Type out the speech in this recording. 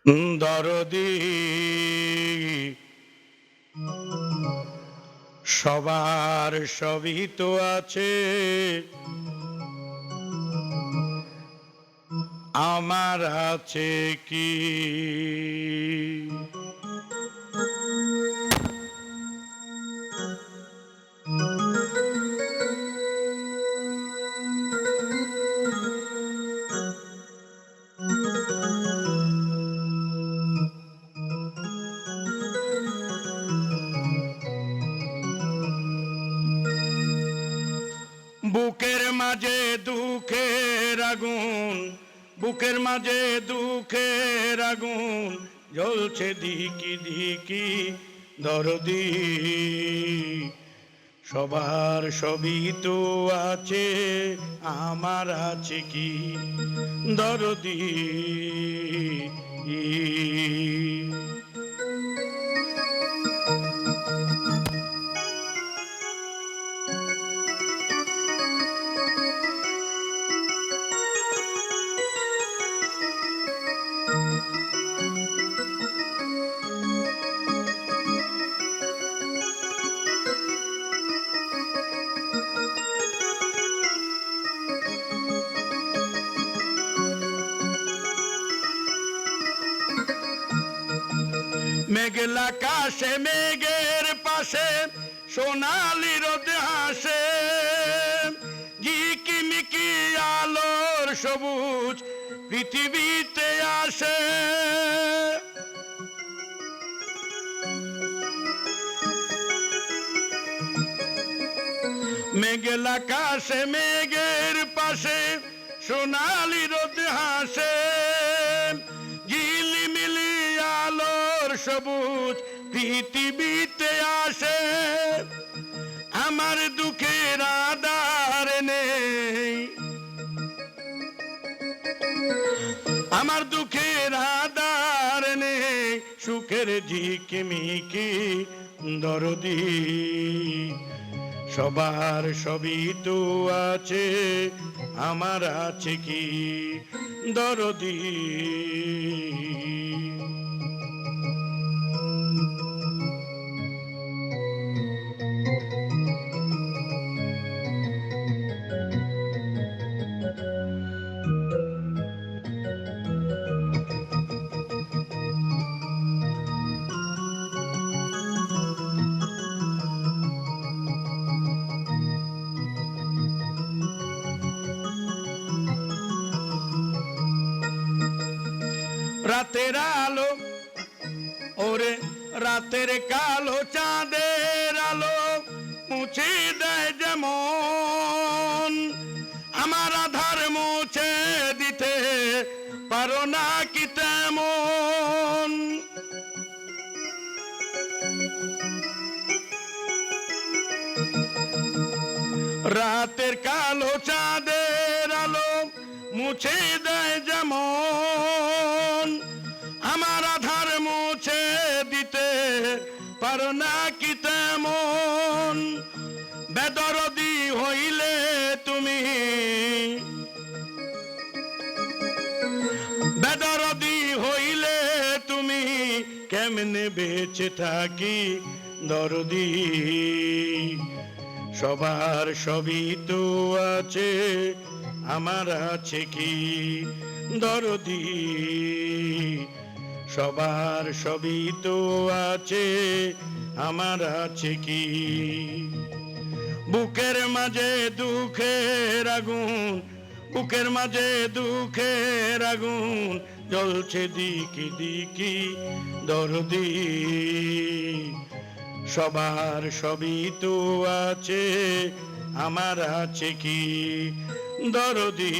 দরদি সবার সবই তো আছে, আমার আছে কি? বুকের মাঝে দুঃখের আগুন, বুকের মাঝে দুঃখের আগুন জ্বলছে দিকি দিকি। দরদি সবার সবই তো আছে, আমার আছে কি? দরদি মেঘলা আকাশে মেঘের পাশে সোনালি রোদ হাসে, ঝিকিমিকি আলোর সবুজ পৃথিবীতে আসে। মেঘলা আকাশে মেঘের পাশে সোনালি রোদ হাসে, ঝিলিমিলি আলোর সবুজ পৃথিবীতে আসে। আমার দুঃখের আধার নেই, আমার দুঃখের আধার নেই, সুখের ঝিকিমিকি। দরদি সবার সবই তো আছে, আমার আছে কি? দরদি রাতের আলো, ওরে রাতের কালো চাঁদের আলো মুছে দেয় যেমন, আমার আধার মুছে দিতে পারো না কি তেমন? রাতের কালো চাঁদের আলো মুছে দেয় যেমন, আমার আধার মুছে দিতে পারো না কি তেমন? বেদরদি হইলে তুমি, বেদরদি হইলে তুমি কেমনে বেঁচে থাকি? দরদি সবার সবই তো আছে, আমার আছে কি? দরদি সবার সবই তো আছে, আমার আছে কি? বুকের মাঝে দুঃখের আগুন, বুকের মাঝে দুঃখের আগুন জ্বলছে দিকি দিকি। দরদি সবার সবই তো আছে, আমার আছে কি? দরদি